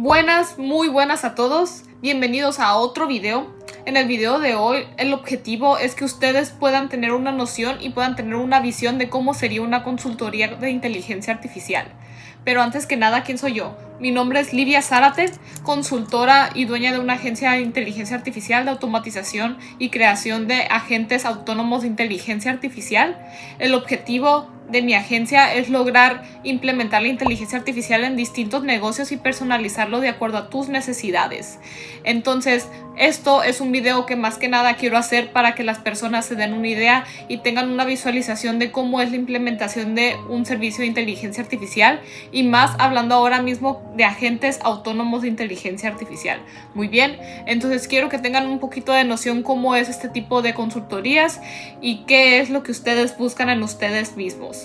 Buenas, muy buenas a todos. Bienvenidos a otro video. En el video de hoy, el objetivo es que ustedes puedan tener una noción y puedan tener una visión de cómo sería una consultoría de inteligencia artificial. Pero antes que nada, ¿quién soy yo? Mi nombre es Livia Zárate, consultora y dueña de una agencia de inteligencia artificial de automatización y creación de agentes autónomos de inteligencia artificial. El objetivo de mi agencia es lograr implementar la inteligencia artificial en distintos negocios y personalizarlo de acuerdo a tus necesidades. Entonces, esto es un video que más que nada quiero hacer para que las personas se den una idea y tengan una visualización de cómo es la implementación de un servicio de inteligencia artificial, y más hablando ahora mismo de agentes autónomos de inteligencia artificial. Muy bien, entonces quiero que tengan un poquito de noción cómo es este tipo de consultorías y qué es lo que ustedes buscan en ustedes mismos.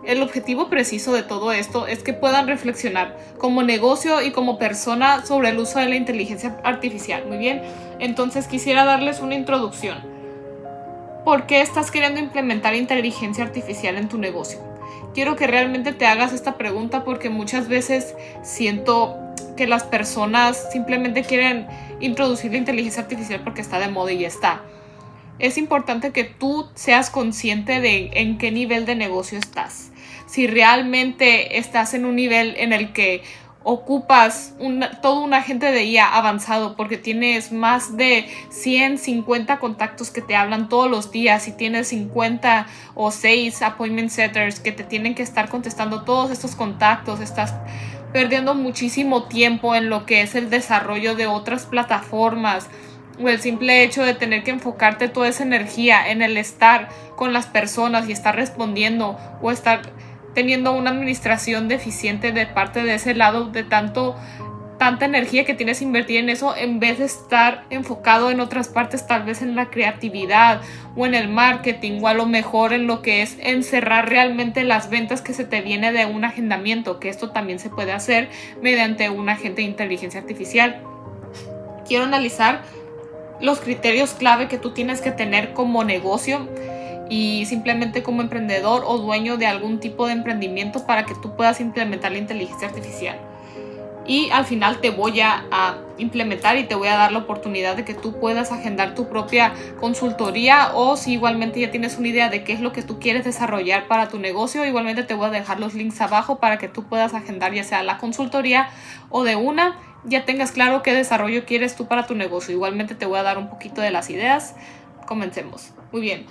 El objetivo preciso de todo esto es que puedan reflexionar como negocio y como persona sobre el uso de la inteligencia artificial. Muy bien, entonces quisiera darles una introducción. ¿Por qué estás queriendo implementar inteligencia artificial en tu negocio? Quiero que realmente te hagas esta pregunta porque muchas veces siento que las personas simplemente quieren introducir la inteligencia artificial porque está de moda y ya está. Es importante que tú seas consciente de en qué nivel de negocio estás. Si realmente estás en un nivel en el que ocupas todo un agente de IA avanzado porque tienes más de 150 contactos que te hablan todos los días y tienes 50 o 6 appointment setters que te tienen que estar contestando todos estos contactos, estás perdiendo muchísimo tiempo en lo que es el desarrollo de otras plataformas, o el simple hecho de tener que enfocarte toda esa energía en el estar con las personas y estar respondiendo o estar teniendo una administración deficiente de parte de ese lado, de tanta energía que tienes invertida en eso, en vez de estar enfocado en otras partes, tal vez en la creatividad o en el marketing, o a lo mejor en lo que es encerrar realmente las ventas que se te viene de un agendamiento, que esto también se puede hacer mediante un agente de inteligencia artificial. Quiero analizar los criterios clave que tú tienes que tener como negocio y simplemente como emprendedor o dueño de algún tipo de emprendimiento para que tú puedas implementar la inteligencia artificial. Y al final te voy a implementar y te voy a dar la oportunidad de que tú puedas agendar tu propia consultoría, o si igualmente ya tienes una idea de qué es lo que tú quieres desarrollar para tu negocio, igualmente te voy a dejar los links abajo para que tú puedas agendar ya sea la consultoría o de una ya tengas claro qué desarrollo quieres tú para tu negocio. Igualmente te voy a dar un poquito de las ideas. Comencemos. Muy bien.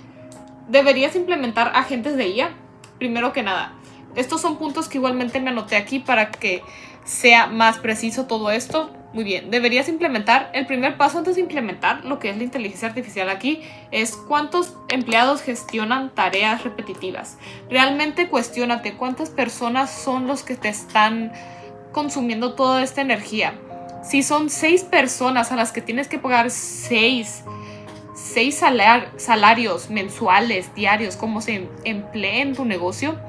¿Deberías implementar agentes de IA? Primero que nada, estos son puntos que igualmente me anoté aquí para que sea más preciso todo esto. Muy bien, deberías implementar. El primer paso antes de implementar lo que es la inteligencia artificial aquí es cuántos empleados gestionan tareas repetitivas. Realmente cuestiónate cuántas personas son los que te están consumiendo toda esta energía. Si son 6 personas a las que tienes que pagar 6 salarios mensuales, diarios, como se emplee en tu negocio,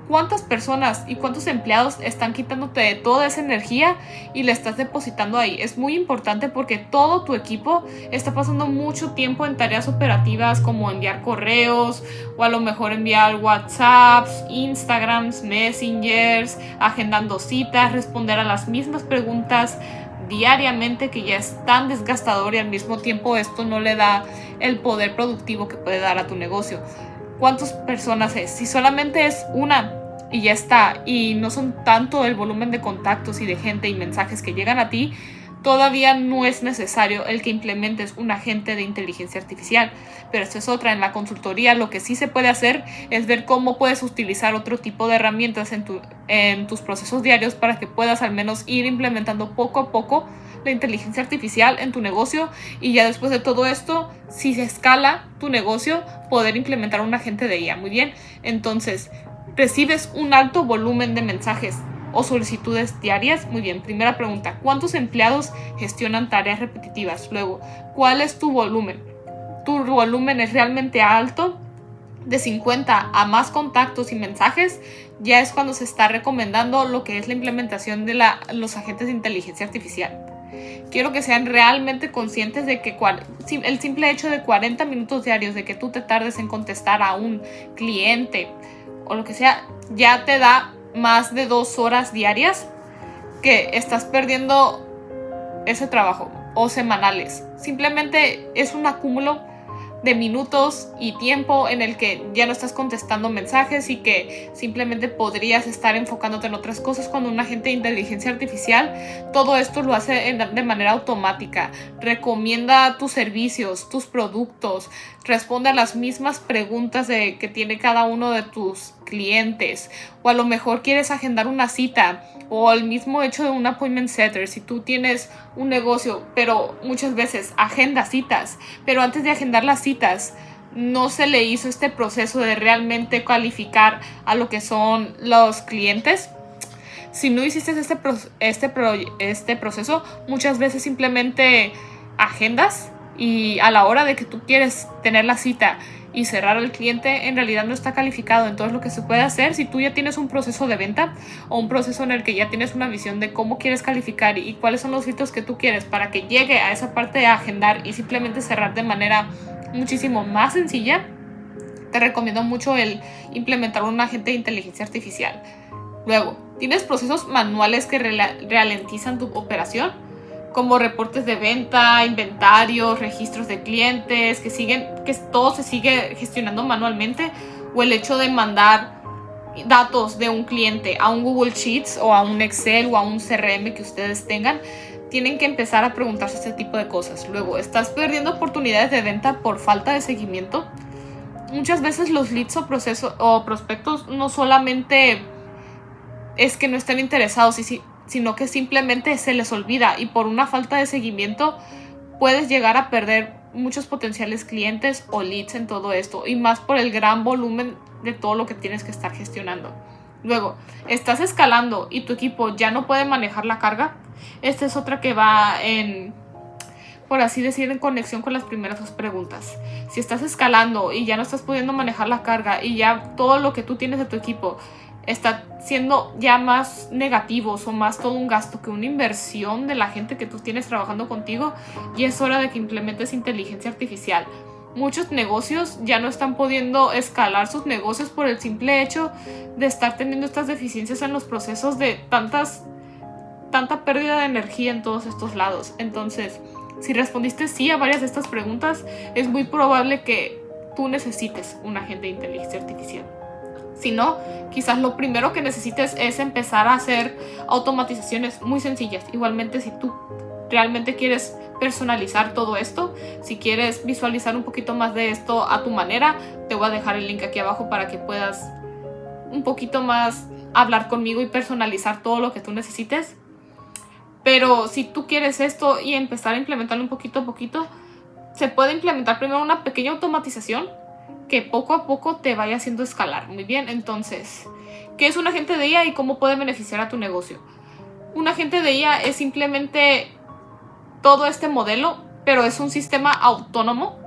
¿cuántas personas y cuántos empleados están quitándote de toda esa energía y le estás depositando ahí? Es muy importante porque todo tu equipo está pasando mucho tiempo en tareas operativas como enviar correos, o a lo mejor enviar WhatsApps, Instagrams, Messengers, agendando citas, responder a las mismas preguntas diariamente, que ya es tan desgastador, y al mismo tiempo esto no le da el poder productivo que puede dar a tu negocio. ¿Cuántas personas es? Si solamente es una y ya está, y no son tanto el volumen de contactos y de gente y mensajes que llegan a ti, todavía no es necesario el que implementes un agente de inteligencia artificial. Pero esto es otra. En la consultoría lo que sí se puede hacer es ver cómo puedes utilizar otro tipo de herramientas en tus procesos diarios para que puedas al menos ir implementando poco a poco la inteligencia artificial en tu negocio, y ya después de todo esto, si se escala tu negocio, poder implementar un agente de IA. Muy bien, entonces, ¿recibes un alto volumen de mensajes o solicitudes diarias? Muy bien, primera pregunta, ¿cuántos empleados gestionan tareas repetitivas? Luego, ¿cuál es tu volumen? ¿Tu volumen es realmente alto? De 50 a más contactos y mensajes, ya es cuando se está recomendando lo que es la implementación de los agentes de inteligencia artificial. Quiero que sean realmente conscientes de que el simple hecho de 40 minutos diarios de que tú te tardes en contestar a un cliente o lo que sea, ya te da más de 2 horas diarias que estás perdiendo ese trabajo o semanales. Simplemente es un acúmulo de minutos y tiempo en el que ya no estás contestando mensajes y que simplemente podrías estar enfocándote en otras cosas. Cuando un agente de inteligencia artificial todo esto lo hace de manera automática. Recomienda tus servicios, tus productos, responde a las mismas preguntas que tiene cada uno de tus clientes, o a lo mejor quieres agendar una cita, o el mismo hecho de un appointment setter. Si tú tienes un negocio, pero muchas veces agenda citas, pero antes de agendar las citas no se le hizo este proceso de realmente calificar a lo que son los clientes. Si no hiciste este proceso, muchas veces simplemente agendas y a la hora de que tú quieres tener la cita y cerrar al cliente, en realidad no está calificado. Entonces lo que se puede hacer, si tú ya tienes un proceso de venta o un proceso en el que ya tienes una visión de cómo quieres calificar y cuáles son los hitos que tú quieres para que llegue a esa parte de agendar y simplemente cerrar de manera muchísimo más sencilla, te recomiendo mucho el implementar un agente de inteligencia artificial. Luego, tienes procesos manuales que ralentizan tu operación, como reportes de venta, inventarios, registros de clientes, que todo se sigue gestionando manualmente, o el hecho de mandar datos de un cliente a un Google Sheets o a un Excel o a un CRM que ustedes tengan. Tienen que empezar a preguntarse este tipo de cosas. Luego, ¿estás perdiendo oportunidades de venta por falta de seguimiento? Muchas veces los leads o prospectos no solamente es que no estén interesados, sino que simplemente se les olvida, y por una falta de seguimiento puedes llegar a perder muchos potenciales clientes o leads en todo esto, y más por el gran volumen de todo lo que tienes que estar gestionando. Luego, estás escalando y tu equipo ya no puede manejar la carga. Esta es otra que va por así decir, en conexión con las primeras dos preguntas. Si estás escalando y ya no estás pudiendo manejar la carga y ya todo lo que tú tienes de tu equipo está siendo ya más negativos o más todo un gasto que una inversión de la gente que tú tienes trabajando contigo, y es hora de que implementes inteligencia artificial. Muchos negocios ya no están pudiendo escalar sus negocios por el simple hecho de estar teniendo estas deficiencias en los procesos de tanta pérdida de energía en todos estos lados. Entonces, si respondiste sí a varias de estas preguntas, es muy probable que tú necesites un agente de inteligencia artificial. Si no, quizás lo primero que necesites es empezar a hacer automatizaciones muy sencillas. Igualmente, si tú realmente quieres personalizar todo esto, si quieres visualizar un poquito más de esto a tu manera, te voy a dejar el link aquí abajo para que puedas un poquito más hablar conmigo y personalizar todo lo que tú necesites. Pero si tú quieres esto y empezar a implementarlo un poquito a poquito, se puede implementar primero una pequeña automatización que poco a poco te vaya haciendo escalar. Muy bien, entonces, ¿qué es un agente de IA y cómo puede beneficiar a tu negocio? Un agente de IA es simplemente todo este modelo, pero es un sistema autónomo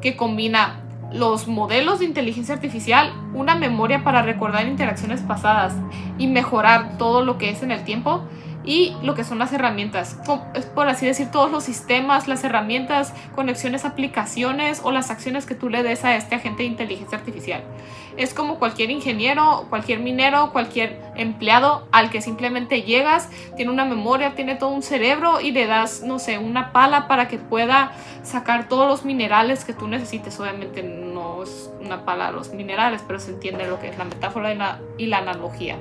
que combina los modelos de inteligencia artificial, una memoria para recordar interacciones pasadas y mejorar todo lo que es en el tiempo, y lo que son las herramientas, por así decir, todos los sistemas, las herramientas, conexiones, aplicaciones o las acciones que tú le des a este agente de inteligencia artificial. Es como cualquier ingeniero, cualquier minero, cualquier empleado al que simplemente llegas, tiene una memoria, tiene todo un cerebro y le das, no sé, una pala para que pueda sacar todos los minerales que tú necesites. Obviamente no es una pala los minerales, pero se entiende lo que es la metáfora y la analogía.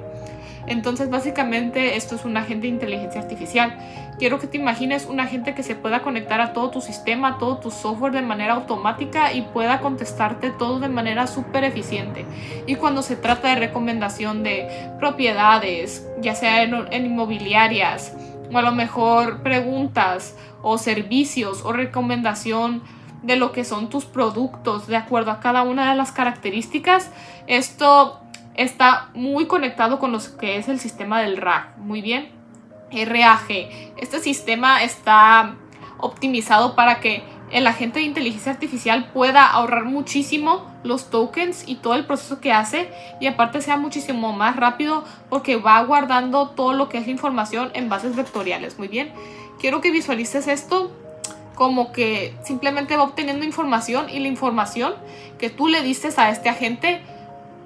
Entonces, básicamente, esto es un agente de inteligencia artificial. Quiero que te imagines un agente que se pueda conectar a todo tu sistema, a todo tu software de manera automática y pueda contestarte todo de manera súper eficiente. Y cuando se trata de recomendación de propiedades, ya sea en inmobiliarias, o a lo mejor preguntas o servicios o recomendación de lo que son tus productos de acuerdo a cada una de las características, esto está muy conectado con lo que es el sistema del RAG. Muy bien, RAG. Este sistema está optimizado para que el agente de inteligencia artificial pueda ahorrar muchísimo los tokens y todo el proceso que hace, y aparte sea muchísimo más rápido porque va guardando todo lo que es la información en bases vectoriales. Muy bien, quiero que visualices esto como que simplemente va obteniendo información, y la información que tú le diste a este agente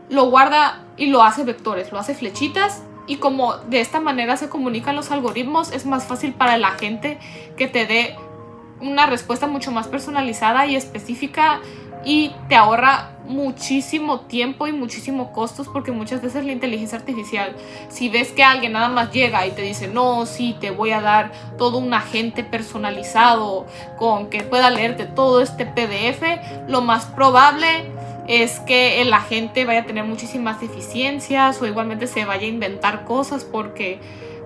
lo guarda y lo hace vectores, lo hace flechitas Y como de esta manera se comunican los algoritmos, es más fácil para la gente que te dé una respuesta mucho más personalizada y específica, y te ahorra muchísimo tiempo y muchísimo costos, porque muchas veces la inteligencia artificial, si ves que alguien nada más llega y te dice no, sí, te voy a dar todo un agente personalizado con que pueda leerte todo este PDF, lo más probable es que el agente vaya a tener muchísimas deficiencias o igualmente se vaya a inventar cosas, porque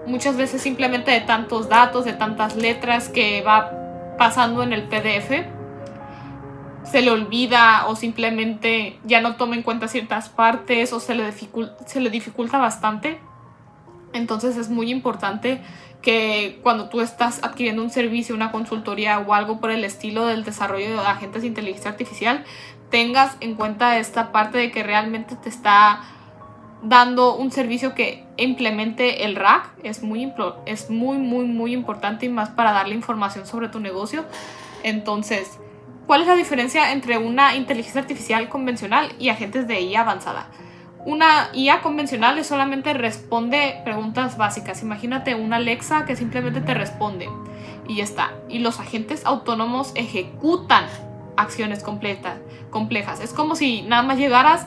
muchas veces simplemente de tantos datos, de tantas letras que va pasando en el PDF, se le olvida o simplemente ya no toma en cuenta ciertas partes o se le dificulta bastante. Entonces es muy importante que cuando tú estás adquiriendo un servicio, una consultoría o algo por el estilo del desarrollo de agentes de inteligencia artificial, tengas en cuenta esta parte de que realmente te está dando un servicio que implemente el RAG. Es muy importante, y más para darle información sobre tu negocio. Entonces, ¿cuál es la diferencia entre una inteligencia artificial convencional y agentes de IA avanzada? Una IA convencional solamente responde preguntas básicas. Imagínate una Alexa que simplemente te responde y ya está. Y los agentes autónomos ejecutan acciones complejas. Es como si nada más llegaras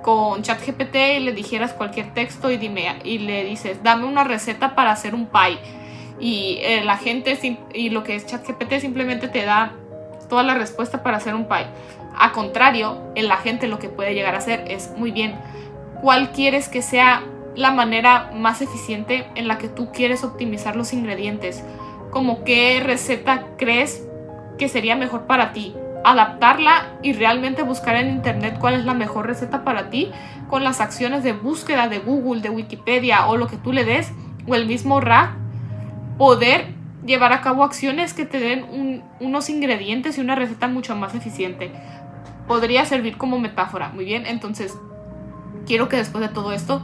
con ChatGPT y le dijeras cualquier texto y le dices, dame una receta para hacer un pie. Y el agente y lo que es ChatGPT simplemente te da toda la respuesta para hacer un pie. A contrario, el agente lo que puede llegar a hacer es, muy bien, ¿cuál quieres que sea la manera más eficiente en la que tú quieres optimizar los ingredientes? ¿Como qué receta crees que sería mejor para ti? Adaptarla y realmente buscar en internet cuál es la mejor receta para ti, con las acciones de búsqueda de Google, de Wikipedia o lo que tú le des, o el mismo RAG, poder llevar a cabo acciones que te den unos ingredientes y una receta mucho más eficiente. Podría servir como metáfora. Muy bien, entonces quiero que después de todo esto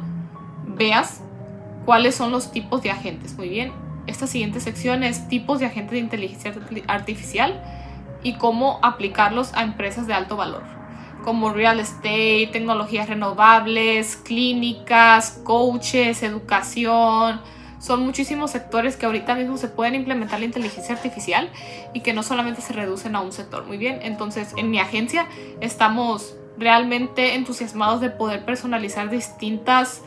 veas cuáles son los tipos de agentes. Muy bien, esta siguiente sección es tipos de agentes de inteligencia artificial y cómo aplicarlos a empresas de alto valor, como real estate, tecnologías renovables, clínicas, coaches, educación. Son muchísimos sectores que ahorita mismo se pueden implementar la inteligencia artificial y que no solamente se reducen a un sector. Muy bien, entonces en mi agencia estamos realmente entusiasmados de poder personalizar distintas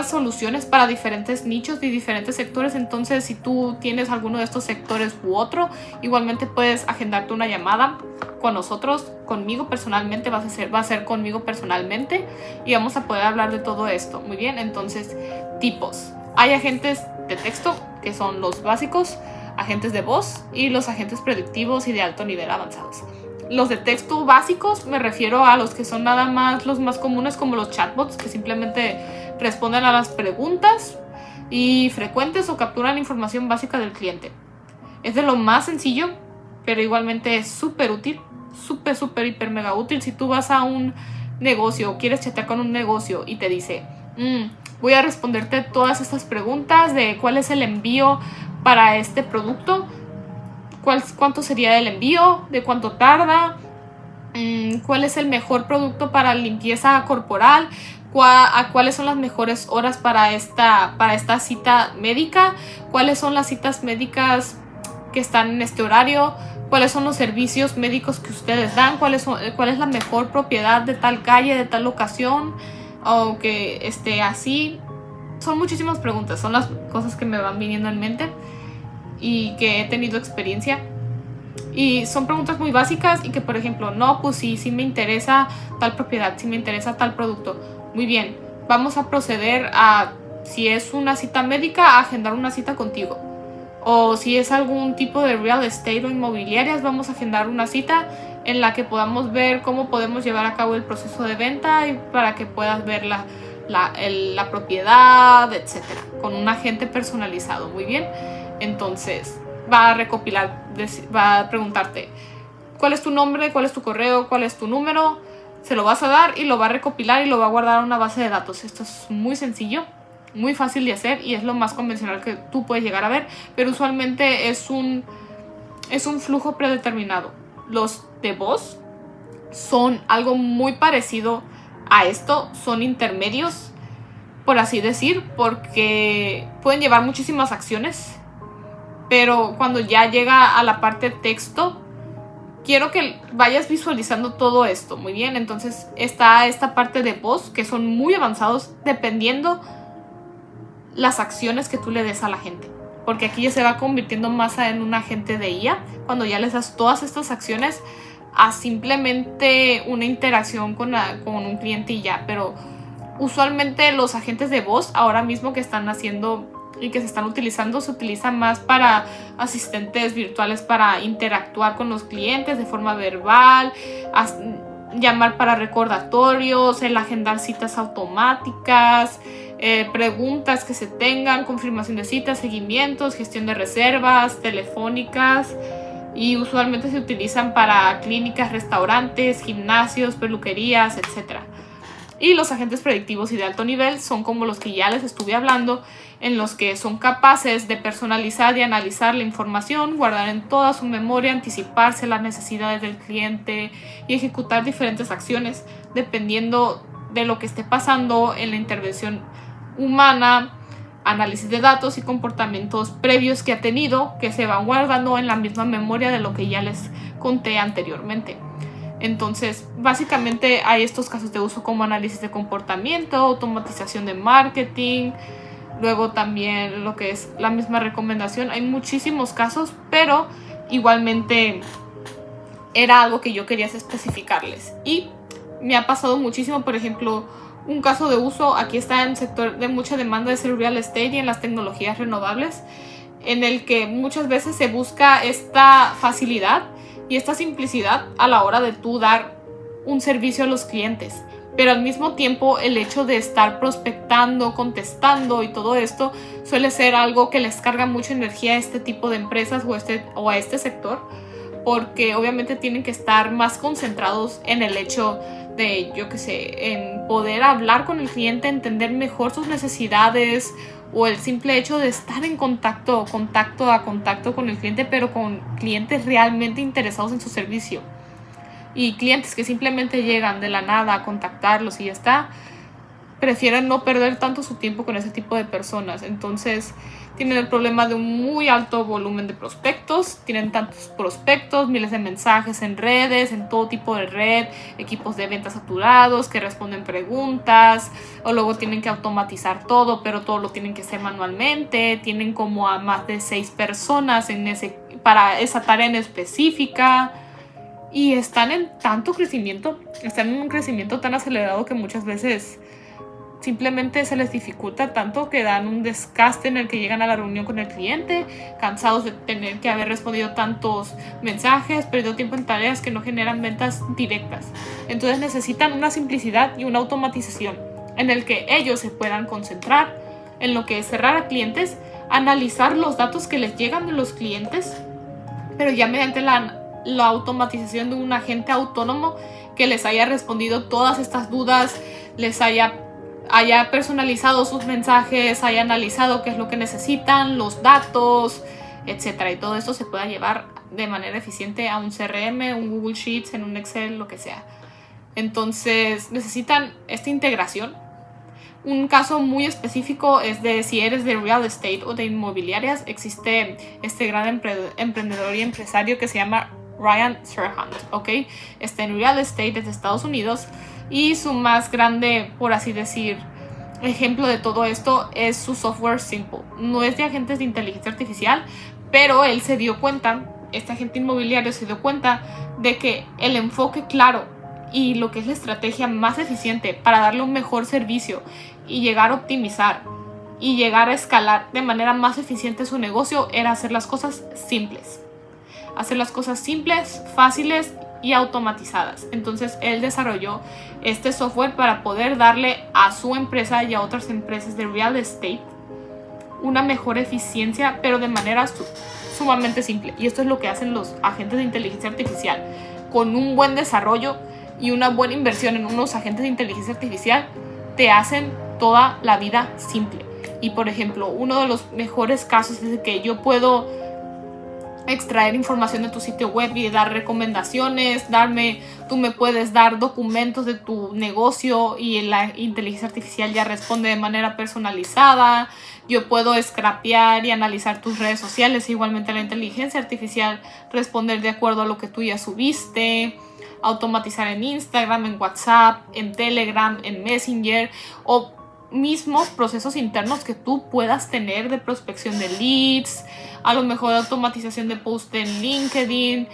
soluciones para diferentes nichos y diferentes sectores. Entonces, si tú tienes alguno de estos sectores u otro, igualmente puedes agendarte una llamada con nosotros, conmigo personalmente, va a ser conmigo personalmente, y vamos a poder hablar de todo esto. Muy bien, entonces, tipos. Hay agentes de texto, que son los básicos, agentes de voz y los agentes predictivos y de alto nivel avanzados. Los de texto básicos me refiero a los que son nada más los más comunes, como los chatbots, que simplemente responden a las preguntas y frecuentes o capturan información básica del cliente. Es de lo más sencillo, pero igualmente es súper útil, súper, hiper, mega útil. Si tú vas a un negocio o quieres chatear con un negocio y te dice, voy a responderte todas estas preguntas de cuál es el envío para este producto, cuánto sería el envío, de cuánto tarda, cuál es el mejor producto para limpieza corporal, cuáles son las mejores horas para esta cita médica, cuáles son las citas médicas que están en este horario, cuáles son los servicios médicos que ustedes dan, cuál es la mejor propiedad de tal calle, de tal locación, o que esté así. Son muchísimas preguntas, son las cosas que me van viniendo en mente y que he tenido experiencia. Y son preguntas muy básicas y que, por ejemplo, no, pues sí me interesa tal propiedad, sí me interesa tal producto. Muy bien, vamos a proceder a, si es una cita médica, a agendar una cita contigo. O si es algún tipo de real estate o inmobiliarias, vamos a agendar una cita en la que podamos ver cómo podemos llevar a cabo el proceso de venta y para que puedas ver la propiedad, etcétera, con un agente personalizado. Muy bien, entonces va a preguntarte cuál es tu nombre, cuál es tu correo, cuál es tu número. Se lo vas a dar y lo va a recopilar y lo va a guardar en una base de datos. Esto es muy sencillo, muy fácil de hacer y es lo más convencional que tú puedes llegar a ver, pero usualmente es un flujo predeterminado. Los de voz son algo muy parecido a esto, son intermedios por así decir, porque pueden llevar muchísimas acciones, pero cuando ya llega a la parte texto, quiero que vayas visualizando todo esto, muy bien. Entonces está esta parte de voz, que son muy avanzados dependiendo las acciones que tú le des a la gente, porque aquí ya se va convirtiendo más en un agente de IA, cuando ya les das todas estas acciones a simplemente una interacción con un cliente y ya. Pero usualmente los agentes de voz ahora mismo que están haciendo y que se están utilizando, se utilizan más para asistentes virtuales para interactuar con los clientes de forma verbal, llamar para recordatorios, el agendar citas automáticas, preguntas que se tengan, confirmación de citas, seguimientos, gestión de reservas telefónicas, y usualmente se utilizan para clínicas, restaurantes, gimnasios, peluquerías, etc. Y los agentes predictivos y de alto nivel son como los que ya les estuve hablando, en los que son capaces de personalizar y analizar la información, guardar en toda su memoria, anticiparse las necesidades del cliente y ejecutar diferentes acciones dependiendo de lo que esté pasando en la intervención humana, análisis de datos y comportamientos previos que ha tenido, que se van guardando en la misma memoria de lo que ya les conté anteriormente. Entonces, básicamente hay estos casos de uso como análisis de comportamiento, automatización de marketing, luego también lo que es la misma recomendación. Hay muchísimos casos, pero igualmente era algo que yo quería especificarles. Y me ha pasado muchísimo, por ejemplo, un caso de uso, aquí está en el sector de mucha demanda, es el real estate y en las tecnologías renovables, en el que muchas veces se busca esta facilidad y esta simplicidad a la hora de tú dar un servicio a los clientes. Pero al mismo tiempo el hecho de estar prospectando, contestando y todo esto suele ser algo que les carga mucha energía a este tipo de empresas o a este sector, porque obviamente tienen que estar más concentrados en el hecho de, en poder hablar con el cliente, entender mejor sus necesidades, o el simple hecho de estar en contacto con el cliente, pero con clientes realmente interesados en su servicio. Y clientes que simplemente llegan de la nada a contactarlos y ya está, prefieren no perder tanto su tiempo con ese tipo de personas. Entonces tienen el problema de un muy alto volumen de prospectos, tienen tantos prospectos, miles de mensajes en redes, en todo tipo de red, equipos de ventas saturados que responden preguntas, o luego tienen que automatizar todo, pero todo lo tienen que hacer manualmente, tienen como a más de 6 personas para esa tarea en específica, y están en tanto crecimiento, están en un crecimiento tan acelerado que muchas veces simplemente se les dificulta tanto que dan un desgaste en el que llegan a la reunión con el cliente, cansados de tener que haber respondido tantos mensajes, perdido tiempo en tareas que no generan ventas directas. Entonces necesitan una simplicidad y una automatización en el que ellos se puedan concentrar en lo que es cerrar a clientes, analizar los datos que les llegan de los clientes, pero ya mediante la automatización de un agente autónomo que les haya respondido todas estas dudas, les haya personalizado sus mensajes, haya analizado qué es lo que necesitan, los datos, etc. Y todo esto se pueda llevar de manera eficiente a un CRM, un Google Sheets, en un Excel, lo que sea. Entonces necesitan esta integración. Un caso muy específico es de si eres de real estate o de inmobiliarias. Existe este gran emprendedor y empresario que se llama Ryan Serhant, ¿ok? Está en real estate desde Estados Unidos, y su más grande, por así decir, ejemplo de todo esto es su software Simple. No es de agentes de inteligencia artificial, pero él se dio cuenta, este agente inmobiliario se dio cuenta de que el enfoque claro y lo que es la estrategia más eficiente para darle un mejor servicio y llegar a optimizar y llegar a escalar de manera más eficiente su negocio era hacer las cosas simples. Hacer las cosas simples, fáciles y automatizadas. Entonces él desarrolló este software para poder darle a su empresa y a otras empresas de real estate una mejor eficiencia, pero de manera sumamente simple. Y esto es lo que hacen los agentes de inteligencia artificial. Con un buen desarrollo y una buena inversión en unos agentes de inteligencia artificial, te hacen toda la vida simple. Y por ejemplo, uno de los mejores casos es que yo puedo extraer información de tu sitio web y dar recomendaciones, tú me puedes dar documentos de tu negocio y la inteligencia artificial ya responde de manera personalizada. Yo puedo scrapear y analizar tus redes sociales, igualmente la inteligencia artificial responder de acuerdo a lo que tú ya subiste, automatizar en Instagram, en WhatsApp, en Telegram, en Messenger o mismos procesos internos que tú puedas tener de prospección de leads, a lo mejor automatización de post en LinkedIn,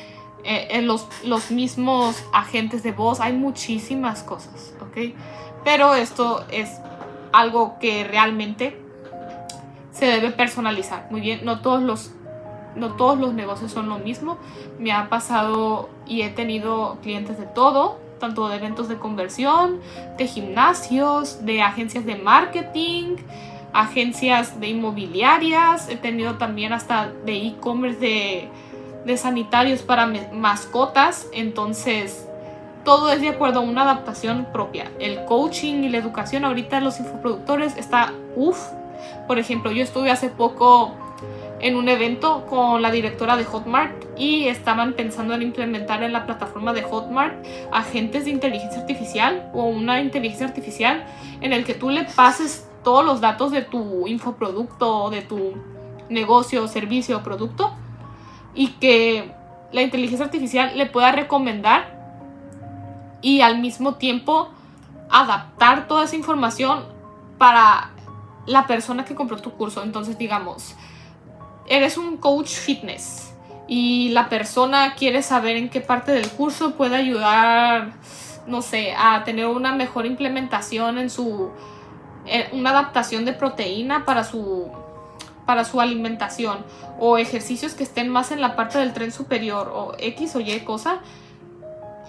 los mismos agentes de voz. Hay muchísimas cosas, ¿ok? Pero esto es algo que realmente se debe personalizar. Muy bien, no todos los negocios son lo mismo. Me ha pasado y he tenido clientes de todo, tanto de eventos de conversión, de gimnasios, de agencias de marketing, agencias de inmobiliarias. He tenido también hasta de e-commerce de sanitarios para mascotas. Entonces, todo es de acuerdo a una adaptación propia. El coaching y la educación ahorita los infoproductores está Por ejemplo, yo estuve hace poco en un evento con la directora de Hotmart y estaban pensando en implementar en la plataforma de Hotmart agentes de inteligencia artificial o una inteligencia artificial en el que tú le pases todos los datos de tu infoproducto, de tu negocio, servicio o producto, y que la inteligencia artificial le pueda recomendar y al mismo tiempo adaptar toda esa información para la persona que compró tu curso. Entonces, digamos, eres un coach fitness y la persona quiere saber en qué parte del curso puede ayudar, no sé, a tener una mejor implementación en una adaptación de proteína para su alimentación, o ejercicios que estén más en la parte del tren superior, o X o Y cosa.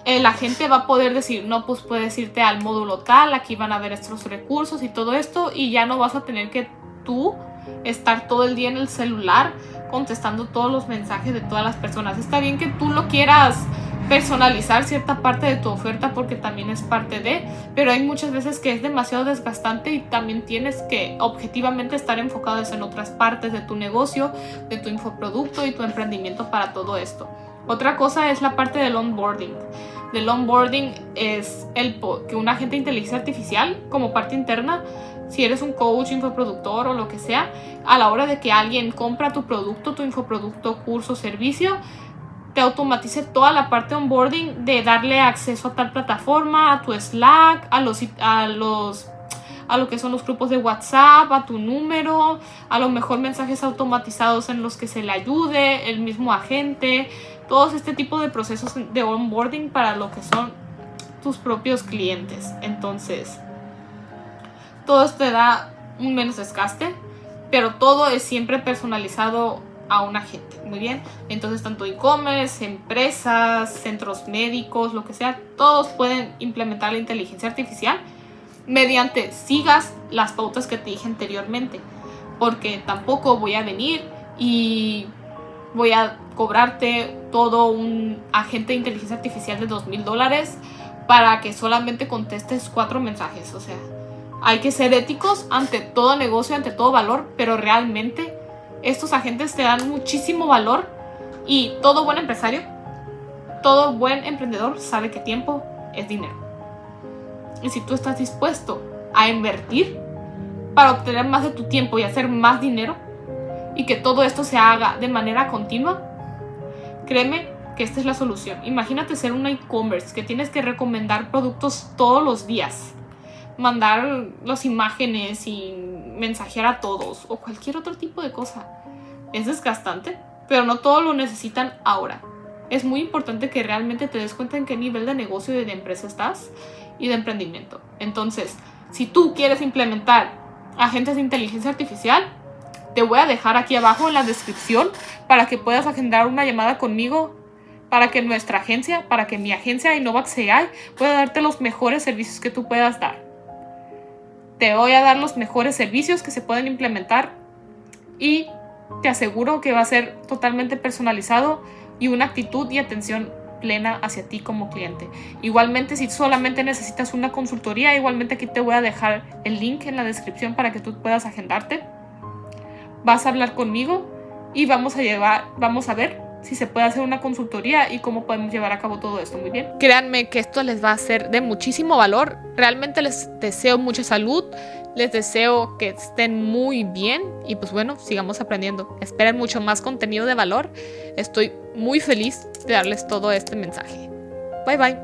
La gente va a poder decir, no, pues puedes irte al módulo tal, aquí van a ver estos recursos y todo esto, y ya no vas a tener que tú estar todo el día en el celular contestando todos los mensajes de todas las personas. Está bien que tú lo quieras personalizar cierta parte de tu oferta porque también es parte de, pero hay muchas veces que es demasiado desgastante y también tienes que objetivamente estar enfocados en otras partes de tu negocio, de tu infoproducto y tu emprendimiento para todo esto. Otra cosa es la parte del onboarding. Del onboarding es que un agente de inteligencia artificial como parte interna, si eres un coach, infoproductor o lo que sea, a la hora de que alguien compra tu producto, tu infoproducto, curso, servicio, te automatice toda la parte de onboarding, de darle acceso a tal plataforma, a tu Slack, a lo que son los grupos de WhatsApp, a tu número, a lo mejor mensajes automatizados en los que se le ayude el mismo agente, todos este tipo de procesos de onboarding para lo que son tus propios clientes. Entonces, todo esto te da un menos desgaste, pero todo es siempre personalizado a un agente. Muy bien, entonces tanto e-commerce, empresas, centros médicos, lo que sea, todos pueden implementar la inteligencia artificial mediante sigas las pautas que te dije anteriormente, porque tampoco voy a venir y voy a cobrarte todo un agente de inteligencia artificial de $2,000 para que solamente contestes 4 mensajes. O sea, hay que ser éticos ante todo negocio, ante todo valor, pero realmente estos agentes te dan muchísimo valor, y todo buen empresario, todo buen emprendedor sabe que tiempo es dinero. Y si tú estás dispuesto a invertir para obtener más de tu tiempo y hacer más dinero, y que todo esto se haga de manera continua, créeme que esta es la solución. Imagínate ser un e-commerce que tienes que recomendar productos todos los días, mandar las imágenes y mensajear a todos o cualquier otro tipo de cosa. Es desgastante, pero no todo lo necesitan ahora. Es muy importante que realmente te des cuenta en qué nivel de negocio y de empresa estás y de emprendimiento. Entonces, si tú quieres implementar agentes de inteligencia artificial, te voy a dejar aquí abajo en la descripción para que puedas agendar una llamada conmigo, para que nuestra agencia, para que mi agencia Innovax AI pueda darte los mejores servicios que tú puedas dar. Te voy a dar los mejores servicios que se pueden implementar y te aseguro que va a ser totalmente personalizado y una actitud y atención plena hacia ti como cliente. Igualmente, si solamente necesitas una consultoría, igualmente aquí te voy a dejar el link en la descripción para que tú puedas agendarte. Vas a hablar conmigo y vamos a ver si se puede hacer una consultoría y cómo podemos llevar a cabo todo esto. Muy bien. Créanme que esto les va a ser de muchísimo valor. Realmente les deseo mucha salud. Les deseo que estén muy bien y pues bueno, sigamos aprendiendo. Esperen mucho más contenido de valor. Estoy muy feliz de darles todo este mensaje. Bye bye.